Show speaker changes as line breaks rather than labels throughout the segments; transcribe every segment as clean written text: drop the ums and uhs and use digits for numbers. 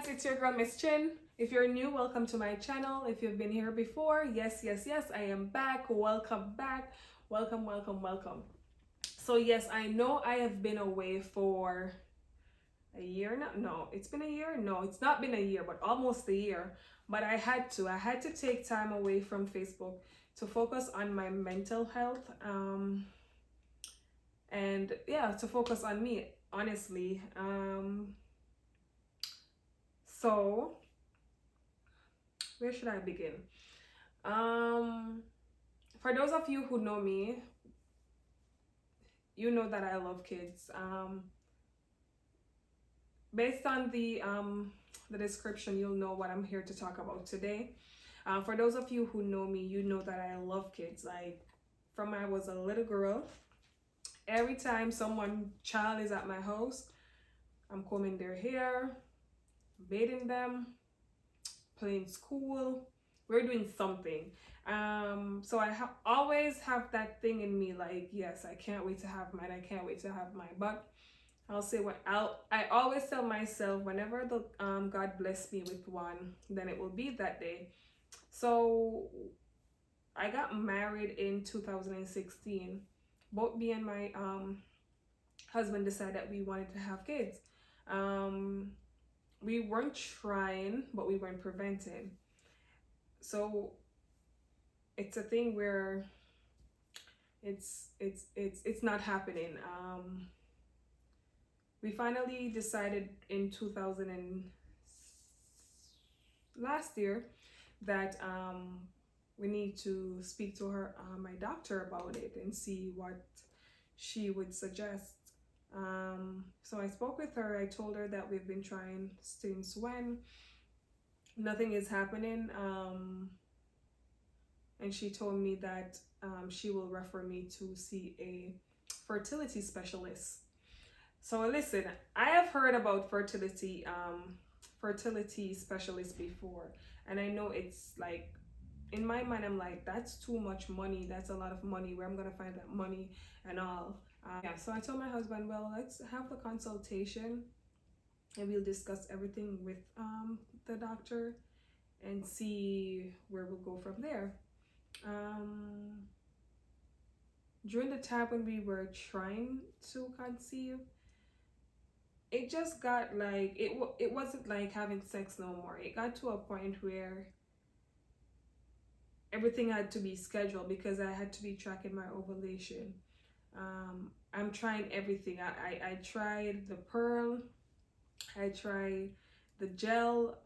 guys, it's your girl Miss Chin. If you're new, welcome to my channel. If you've been here before, yes, I am back. Welcome back. Welcome. So yes, I know I have been away for a year now. No, it's been a year. No, it's not been a year, but almost a year. But I had to take time away from Facebook to focus on my mental health. And yeah, to focus on me, honestly. So where should I begin? For those of you who know me, you know that I love kids. Based on the description, you'll know what I'm here to talk about today. For those of you who know me, you know that I love kids. Like from when I was a little girl, every time someone child is at my house, I'm combing their hair, bathing them, playing school. We're doing something. So I always have that thing in me, like, yes, I can't wait to have mine. I can't wait to have mine. But I'll say I always tell myself, whenever the God bless me with one, then it will be that day. So I got married in 2016. Both me and my husband decided that we wanted to have kids. We weren't trying, but we weren't preventing. So it's a thing where it's not happening. We finally decided in 2000 and last year that we need to speak to her my doctor about it and see what she would suggest. So I spoke with her. I told her that we've been trying since when nothing is happening, and she told me that she will refer me to see a fertility specialist. So listen, I have heard about fertility specialists before, and I know it's like, in my mind, I'm like, that's too much money. That's a lot of money. Where I'm gonna find that money and all. Yeah, so I told my husband, well, let's have the consultation and we'll discuss everything with the doctor and see where we'll go from there. During the time when we were trying to conceive, it just got like, it wasn't like having sex no more. It got to a point where everything had to be scheduled because I had to be tracking my ovulation. I'm trying everything. I tried the pearl, I tried the gel,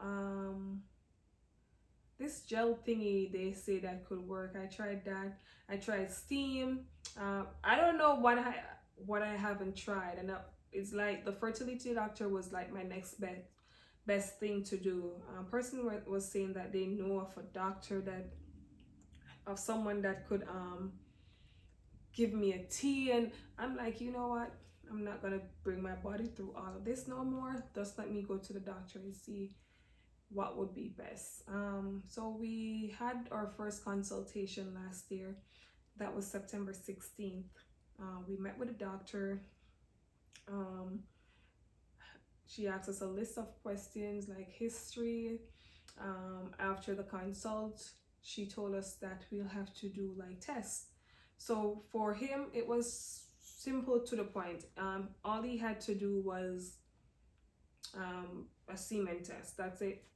this gel thingy they say that could work. I tried that. I tried steam. I don't know what I haven't tried, and it's like the fertility doctor was like my next best thing to do. Person was saying that they know of a doctor of someone that could give me a tea, and I'm like, you know what, I'm not gonna bring my body through all of this no more. Just let me go to the doctor and see what would be best. So we had our first consultation last year. That was September 16th. We met with a doctor. She asked us a list of questions like history. After the consult, she told us that we'll have to do like tests. So for him, it was simple to the point. All he had to do was a semen test. That's it.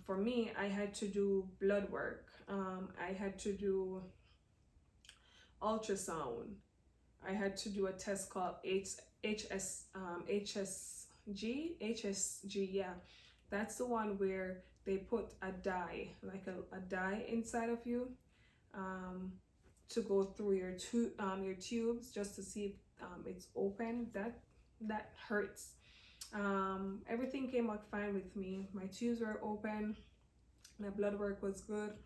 For me, I had to do blood work. I had to do ultrasound. I had to do a test called HSG. Yeah, that's the one where they put a dye, like a dye inside of you, to go through your tubes just to see if it's open. That hurts. Everything came out fine with me. My tubes were open, my blood work was good,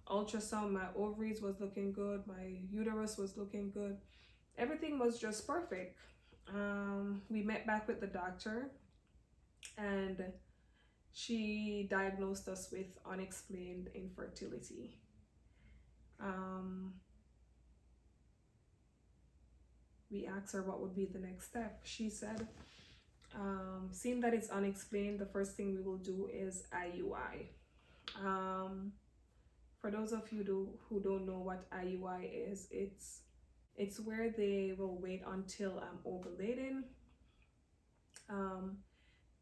ultrasound, my ovaries was looking good, my uterus was looking good, everything was just perfect. We met back with the doctor and she diagnosed us with unexplained infertility. We asked her what would be the next step. She said Seeing that it's unexplained, the first thing we will do is IUI. For those of you who don't know what IUI is, it's where they will wait until I'm ovulating.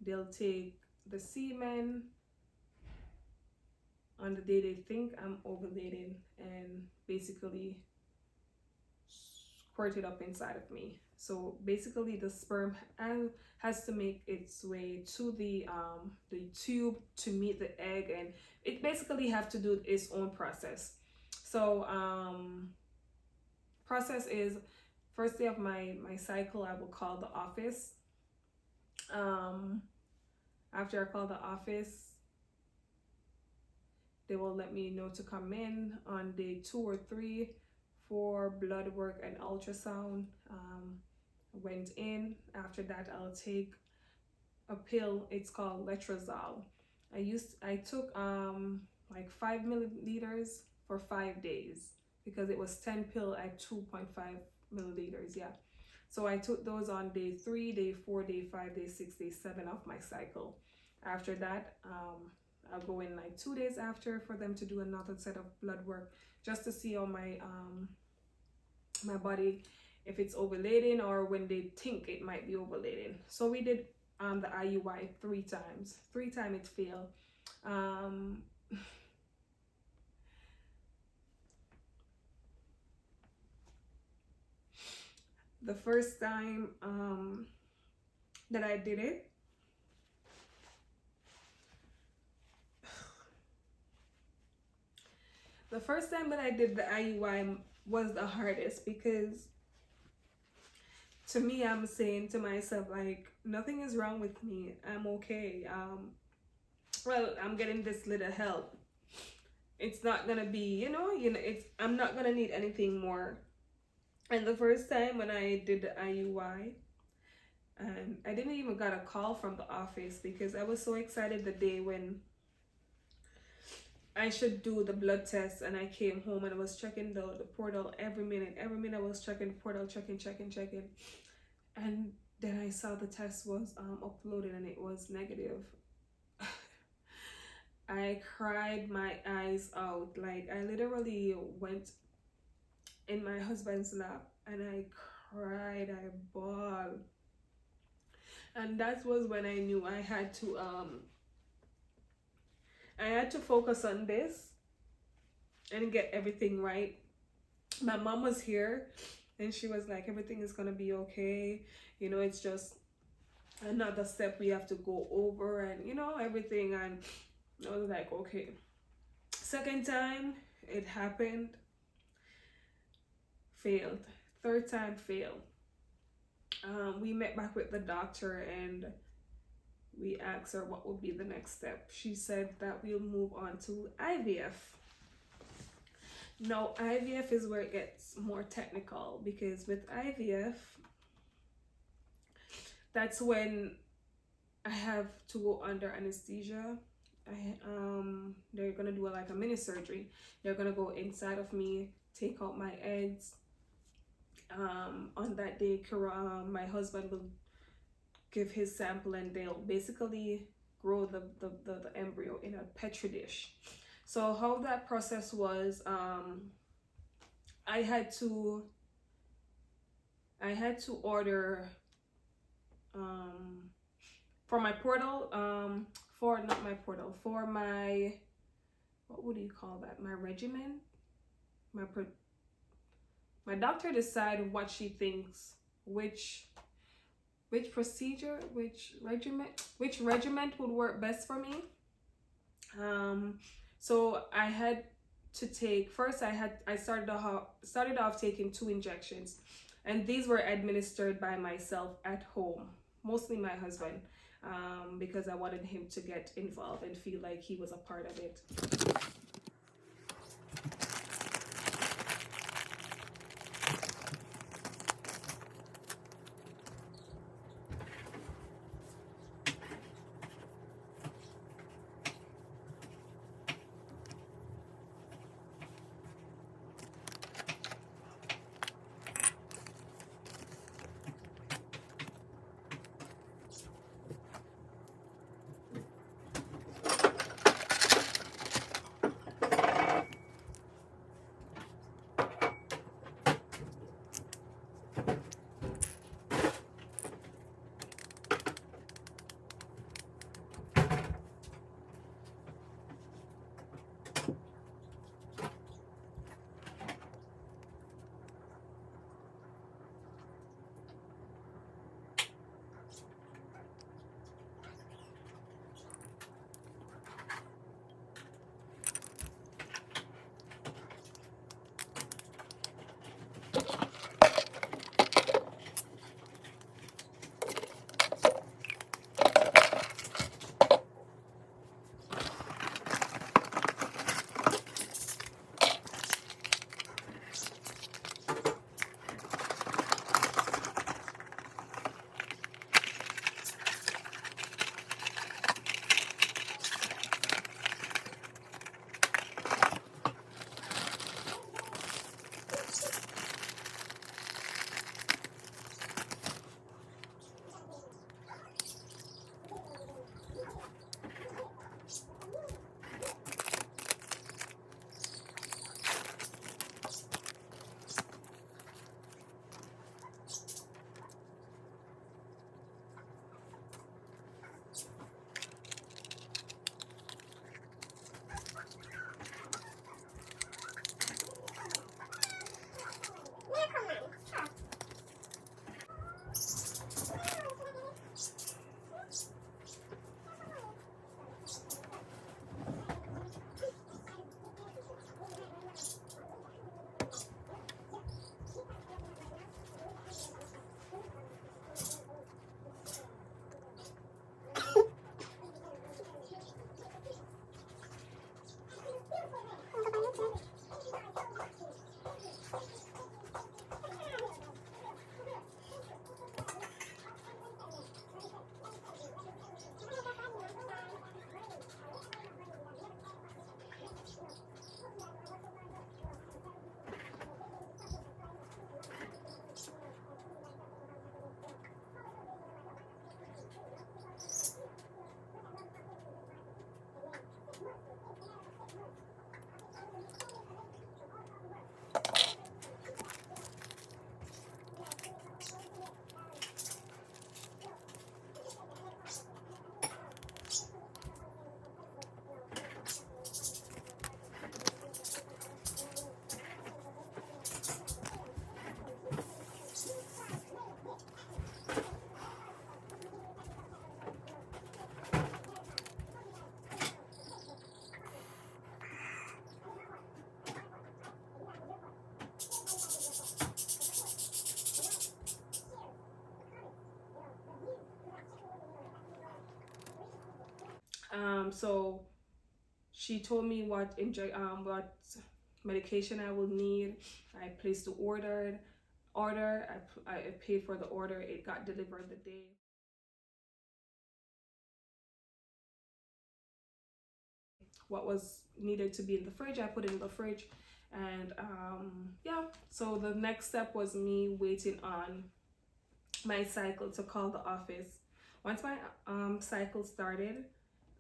They'll take the semen on the day they think I'm ovulating and basically squirt it up inside of me. So basically the sperm has to make its way to the tube to meet the egg, and it basically have to do its own process. So process is first day of my cycle, I will call the office. After I call the office, they will let me know to come in on day 2 or 3 for blood work and ultrasound. Went in. After that, I'll take a pill. It's called letrozole. I took like 5 milliliters for 5 days because it was 10 pill at 2.5 milliliters. Yeah. So I took those on day 3, day 4, day 5, day 6, day 7 of my cycle. After that, I'll go in like 2 days after for them to do another set of blood work just to see how my my body, if it's ovulating or when they think it might be ovulating. So we did the IUI 3 times. 3 times it failed. The first time that I did it, the first time that I did the IUI was the hardest because to me, I'm saying to myself, like, nothing is wrong with me. I'm okay. Well, I'm getting this little help. It's not gonna be, I'm not gonna need anything more. And the first time when I did the IUI, and I didn't even got a call from the office because I was so excited the day when I should do the blood test, and I came home and I was checking the portal every minute. Every minute I was checking the portal, checking. And then I saw the test was uploaded and it was negative. I cried my eyes out. Like, I literally went in my husband's lap and I cried, I bawled. And that was when I knew I had to focus on this and get everything right. My mom was here and she was like, everything is gonna be okay. It's just another step we have to go over and everything. And I was like, okay. Second time it happened, failed. Third time failed. We met back with the doctor and we asked her what would be the next step. She said that we'll move on to IVF. Now, IVF is where it gets more technical because with IVF, that's when I have to go under anesthesia. They're gonna do like a mini surgery. They're gonna go inside of me, take out my eggs. On that day, my husband will give his sample and they'll basically grow the embryo in a petri dish. So how that process was, I had to order for my portal, for my, what would you call that, my regimen, my doctor decided what she thinks, which procedure, which regimen would work best for me. So I had to take, first I started off taking 2 injections, and these were administered by myself at home, mostly my husband, because I wanted him to get involved and feel like he was a part of it. So she told me what medication I will need. I placed the order. I paid for the order. It got delivered the day. What was needed to be in the fridge, I put it in the fridge. And yeah, so the next step was me waiting on my cycle to call the office. Once my cycle started,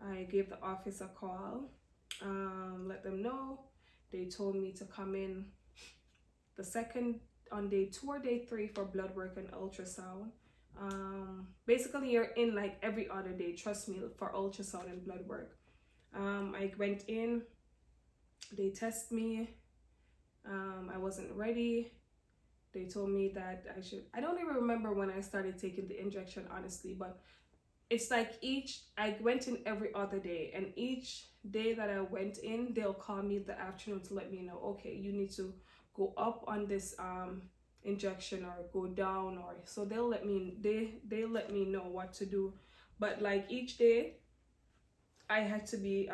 I gave the office a call, let them know. They told me to come in on day 2 or day 3 for blood work and ultrasound. Basically, you're in like every other day, trust me, for ultrasound and blood work. I went in, they test me. I wasn't ready. They told me that I don't even remember when I started taking the injection, honestly, but it's like I went in every other day, and each day that I went in, they'll call me the afternoon to let me know, okay, you need to go up on this injection or go down, or so they let me know what to do. But like each day I had to be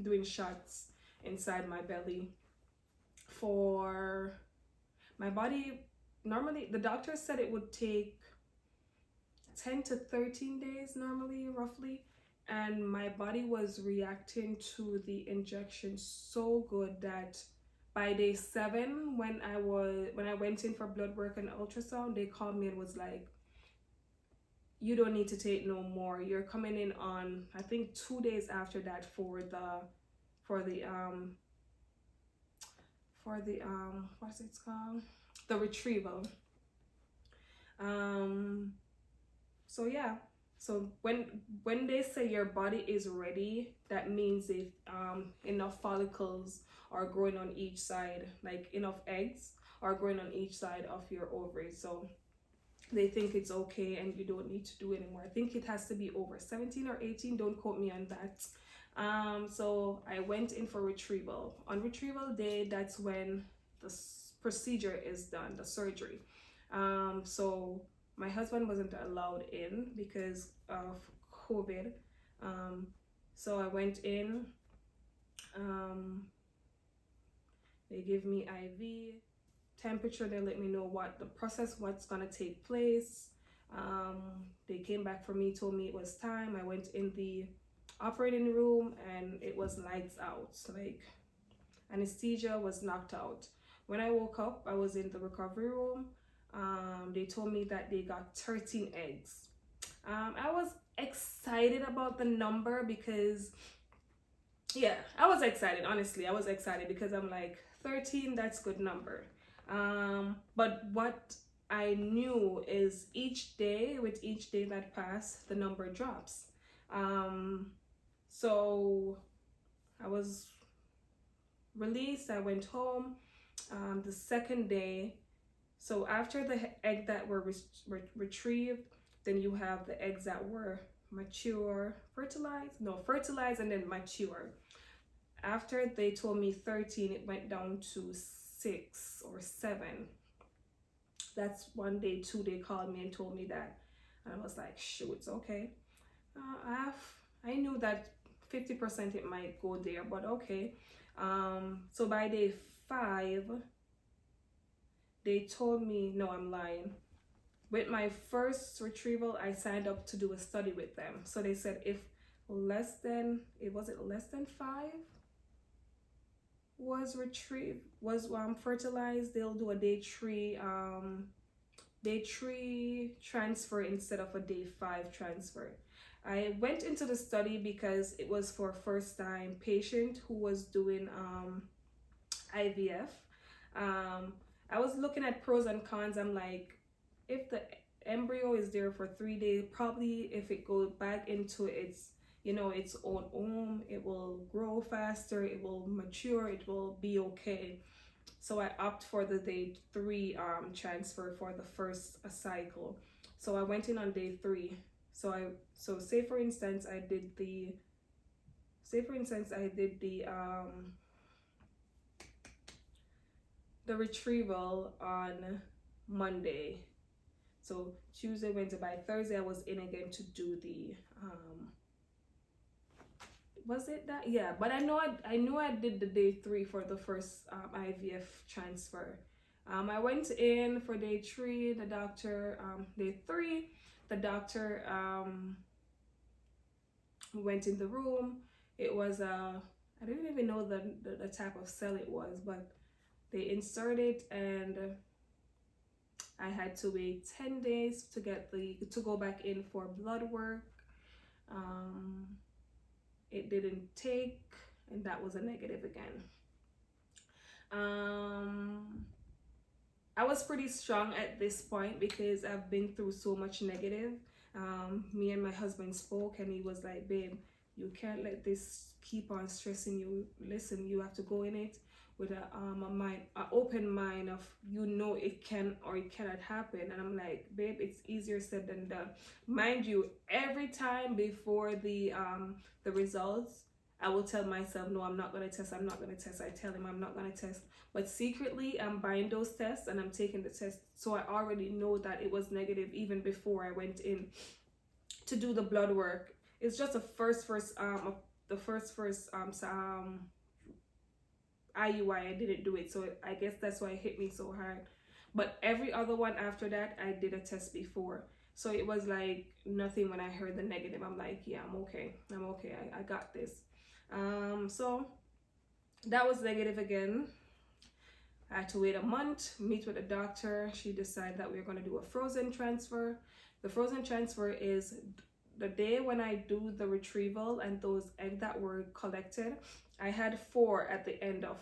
doing shots inside my belly for my body. Normally the doctor said it would take 10 to 13 days normally, roughly, and my body was reacting to the injection so good that by day 7, when I went in for blood work and ultrasound, they called me and was like, you don't need to take no more, you're coming in on, I think 2 days after that for the what's it called, the retrieval. So yeah, so when they say your body is ready, that means if enough follicles are growing on each side, like enough eggs are growing on each side of your ovaries, so they think it's okay and you don't need to do anymore. I think it has to be over 17 or 18, don't quote me on that. So I went in for retrieval. On retrieval day, that's when the procedure is done, the surgery. So my husband wasn't allowed in because of COVID. So I went in. They give me IV temperature. They let me know what's gonna take place. They came back for me, told me it was time. I went in the operating room and it was lights out. Like anesthesia was knocked out. When I woke up, I was in the recovery room. They told me that they got 13 eggs. I was excited about the number because, yeah, I was excited. Honestly, I was excited because I'm like, 13, that's good number. But what I knew is with each day that passed, the number drops. So I was released. I went home. The second day, so after the egg that were retrieved, then you have the eggs that were fertilized and then mature. After they told me 13, it went down to 6 or 7. That's one day, 2, they called me and told me that. And I was like, shoot, okay. I knew that 50% it might go there, but okay. So by day 5, they told me, no, I'm lying. With my first retrieval, I signed up to do a study with them. So they said if less than 5 was fertilized, they'll do a day 3 transfer instead of a day 5 transfer. I went into the study because it was for a first-time patient who was doing IVF. I was looking at pros and cons. I'm like, if the embryo is there for 3 days, probably if it goes back into its own womb, it will grow faster, it will mature, it will be okay. So I opt for the day 3 transfer for the first cycle. So I went in on day 3. So say for instance I did the retrieval on Monday. So Tuesday, Wednesday, by Thursday I was in again to do the Was it that? Yeah, but I knew I did the day 3 for the first IVF transfer. I went in for day 3. The doctor day 3. The doctor went in the room. It was I didn't even know the type of cell it was, but they inserted, and I had to wait 10 days to go back in for blood work. It didn't take, and that was a negative again. I was pretty strong at this point because I've been through so much negative. Me and my husband spoke, and he was like, babe, you can't let this keep on stressing you. Listen, you have to go in it with an open mind of, it can or it cannot happen. And I'm like, babe, it's easier said than done. Mind you, every time before the results, I will tell myself, no, I'm not going to test. I'm not going to test. I tell him I'm not going to test. But secretly, I'm buying those tests and I'm taking the test. So I already know that it was negative even before I went in to do the blood work. It's just the first IUI, I didn't do it. So I guess that's why it hit me so hard. But every other one after that, I did a test before. So it was like nothing when I heard the negative. I'm like, yeah, I'm okay. I got this. So that was negative again. I had to wait a month, meet with a doctor. She decided that we were going to do a frozen transfer. The frozen transfer is the day when I do the retrieval and those eggs that were collected. I had 4 at the end of.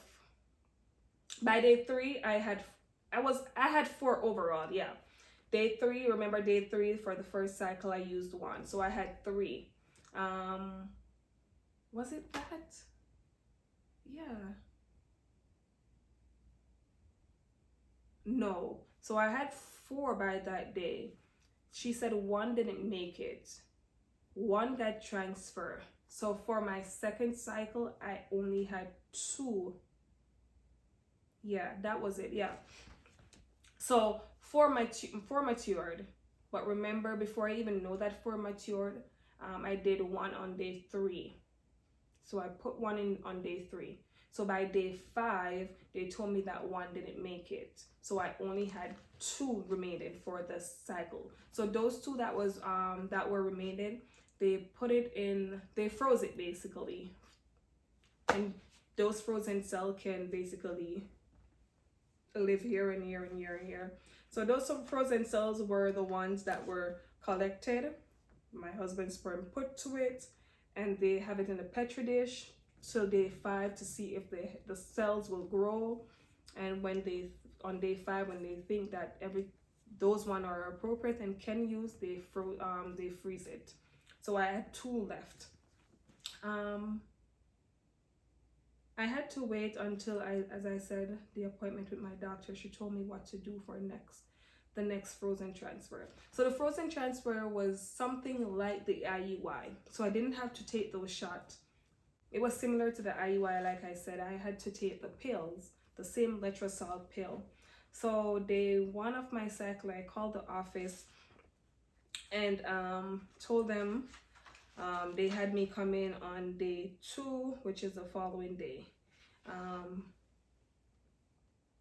By day 3, I had 4 overall. Yeah. Day 3, remember day 3 for the first cycle, I used 1. So I had 3. Was it that? Yeah. No. So I had 4 by that day. She said 1 didn't make it. 1 got transferred. So for my second cycle, I only had 2. Yeah, that was it. Yeah. So 4 matured. But remember, before I even know that 4 matured, I did 1 on day 3. So I put 1 in on day 3. So by day 5, they told me that 1 didn't make it. So I only had 2 remaining for the cycle. So those 2 that were remaining, they froze it basically. And those frozen cells can basically live here and here and here and here. So those frozen cells were the ones that were collected. My husband's sperm put to it, and they have it in a petri dish till day 5 to see if the cells will grow. And on day 5, when they think that those one are appropriate and can use, they freeze it. So I had 2 left. I had to wait until as I said, the appointment with my doctor. She told me what to do for the next frozen transfer. So the frozen transfer was something like the IUI. So I didn't have to take those shots. It was similar to the IUI, like I said. I had to take the pills, the same letrozole pill. So day 1 of my cycle, I called the office and told them they had me come in on day 2, which is the following day.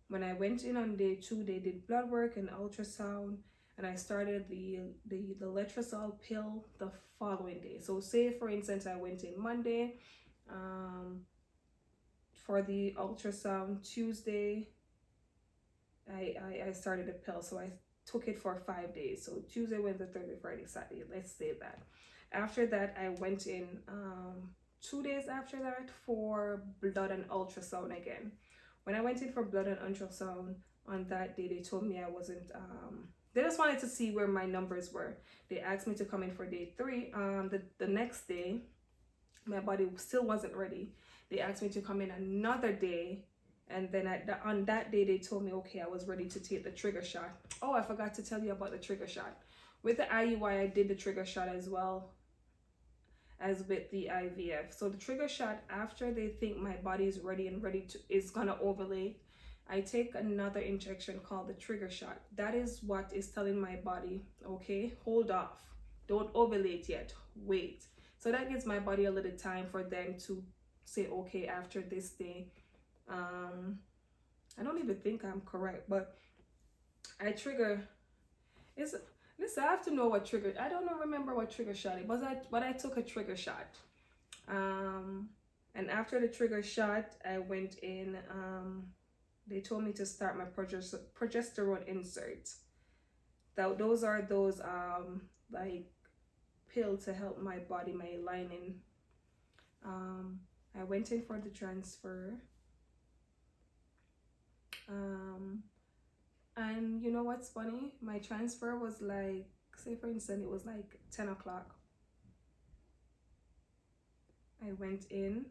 When I went in on day 2, they did blood work and ultrasound, and I started the letrozole pill the following day. So say, for instance, I went in Monday for the ultrasound. Tuesday, I started the pill. So I took it for 5 days. So Tuesday, Wednesday, Thursday, Friday, Saturday. Let's say that. After that, I went in 2 days after that for blood and ultrasound again. When I went in for blood and ultrasound on that day, they told me I wasn't, they just wanted to see where my numbers were. They asked me to come in for day 3. The next day, my body still wasn't ready. They asked me to come in another day. And then on that day, they told me, okay, I was ready to take the trigger shot. Oh, I forgot to tell you about the trigger shot. With the IUI, I did the trigger shot as well as with the IVF. So the trigger shot, after they think my body is ready and is gonna ovulate, I take another injection called the trigger shot. That is what is telling my body, okay, hold off. Don't ovulate yet. Wait. So that gives my body a little time for them to say, okay, after this day, I don't even think I'm correct, but I trigger is listen, I have to know what trigger. I don't know, remember what trigger shot it was. I took a trigger shot. And after the trigger shot, I went in. They told me to start my progesterone insert. Those are those like pill to help my body, my lining. I went in for the transfer. And you know what's funny? My transfer was like, say for instance, it was like 10 o'clock. I went in.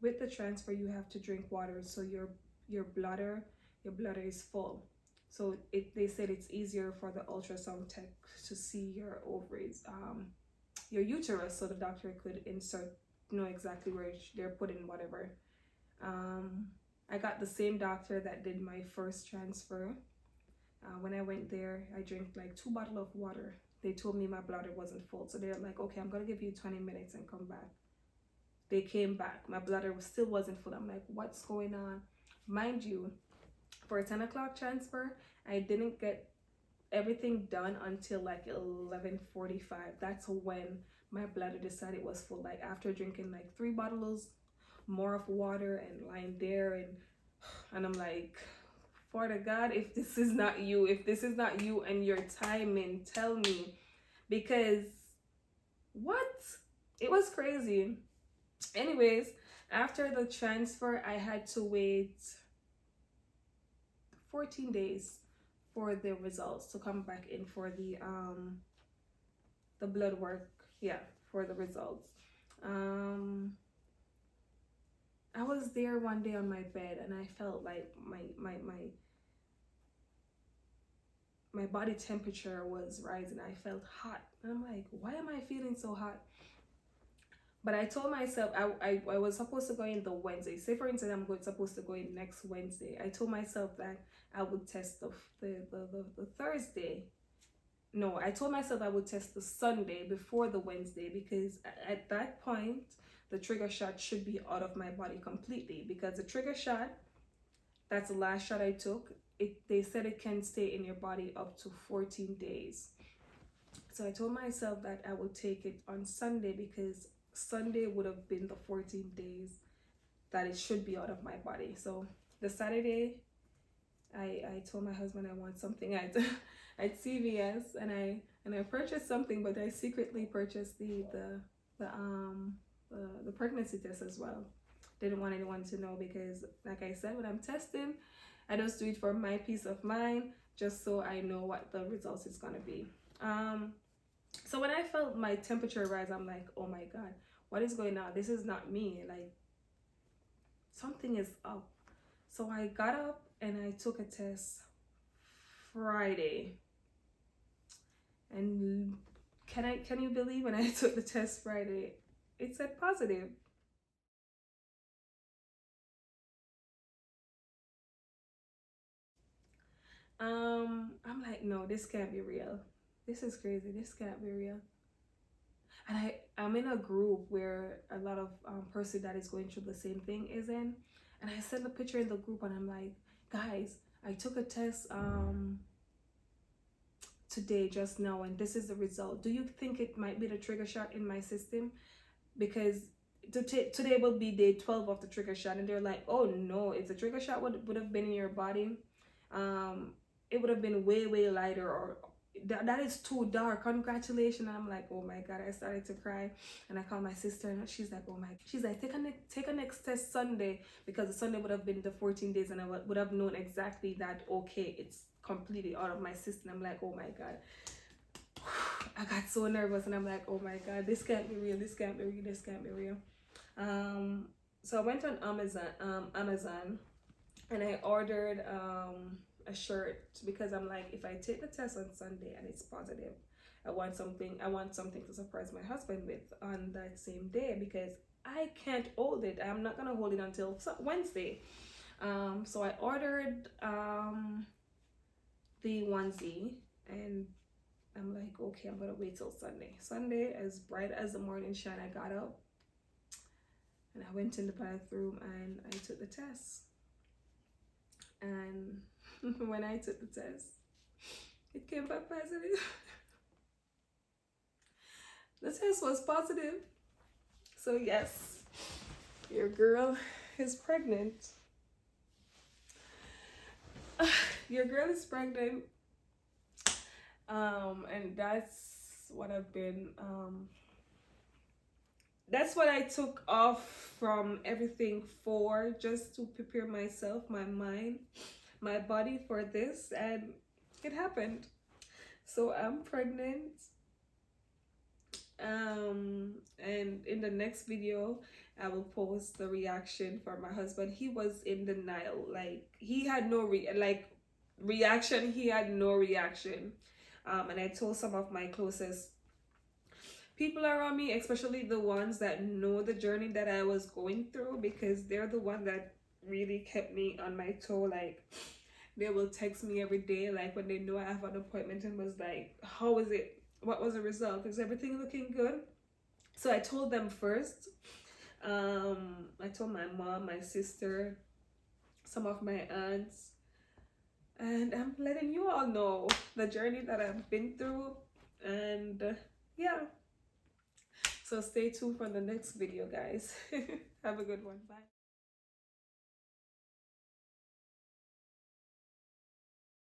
With the transfer, you have to drink water, so your bladder is full. So they said it's easier for the ultrasound tech to see your ovaries, your uterus, so the doctor could know exactly where they're putting whatever. I got the same doctor that did my first transfer. When I went there, I drank like 2 bottles of water. They told me my bladder wasn't full, so they're like, okay, I'm gonna give you 20 minutes and come back. They came back, my bladder still wasn't full. I'm like, what's going on? Mind you, for a 10 o'clock transfer, I didn't get everything done until like 11:45. That's when my bladder decided it was full. Like after drinking like 3 bottles more of water and lying there, and I'm like, Father God, if this is not you and your timing, tell me, because what? It was crazy. Anyways, after the transfer, I had to wait 14 days for the results to come back in for the blood work. Yeah, for the results. I was there one day on my bed, and I felt like my body temperature was rising. I felt hot, and I'm like, why am I feeling so hot? But I told myself I was supposed to go in the Wednesday. Say for instance, I'm supposed to go in next Wednesday. I told myself that I would test the Thursday. No, I told myself I would test the Sunday before the Wednesday, because at that point the trigger shot should be out of my body completely, because the trigger shot, that's the last shot I took. They said it can stay in your body up to 14 days. So I told myself that I would take it on Sunday, because Sunday would have been the 14 days that it should be out of my body. So the Saturday, I told my husband I want something at CVS, and I purchased something, but I secretly purchased the pregnancy test as well. Didn't want anyone to know, because like I said, when I'm testing, I just do it for my peace of mind, just so I know what the results is gonna be. So when I felt my temperature rise, I'm like, oh my God, what is going on? This is not me. Like, something is up. So I got up and I took a test Friday. And can you believe when I took the test Friday, it said positive. I'm like, no, this can't be real. This is crazy. This can't be real. And I'm in a group where a lot of person that is going through the same thing is in, and I sent a picture in the group, and I'm like, guys, I took a test today just now, and this is the result. Do you think it might be the trigger shot in my system? Because today will be day 12 of the trigger shot, and they're like, oh no, if the trigger shot would have been in your body, it would have been way lighter, or that is too dark. Congratulations. I'm like, oh my God, I started to cry, and I called my sister, and she's like, oh my, she's like, take a next test Sunday, because the Sunday would have been the 14 days, and I would have known exactly that, okay, it's completely out of my system. I'm like, oh my God. I got so nervous, and I'm like, oh my God, this can't be real. This can't be real. This can't be real. So I went on Amazon, and I ordered a shirt, because I'm like, if I take the test on Sunday and it's positive, I want something to surprise my husband with on that same day, because I can't hold it. I'm not gonna hold it until Wednesday. So I ordered the onesie, and I'm like, okay, I'm gonna wait till Sunday. Sunday, as bright as the morning shine, I got up and I went in the bathroom and I took the test. And when I took the test, it came back positive. The test was positive. So yes, your girl is pregnant. Your girl is pregnant. And that's what I've been that's what I took off from everything for, just to prepare myself, my mind, my body for this, and it happened. So I'm pregnant. And in the next video I will post the reaction for my husband. He was in denial, like he had no reaction. He had no reaction. And I told some of my closest people around me, especially the ones that know the journey that I was going through, because they're the one that really kept me on my toe. Like they will text me every day, like when they know I have an appointment, and was like, how is it, what was the result, is everything looking good? So I told them first. I told my mom, my sister, some of my aunts, and I'm letting you all know the journey that I've been through. And yeah, so stay tuned for the next video, guys. Have a good one. Bye.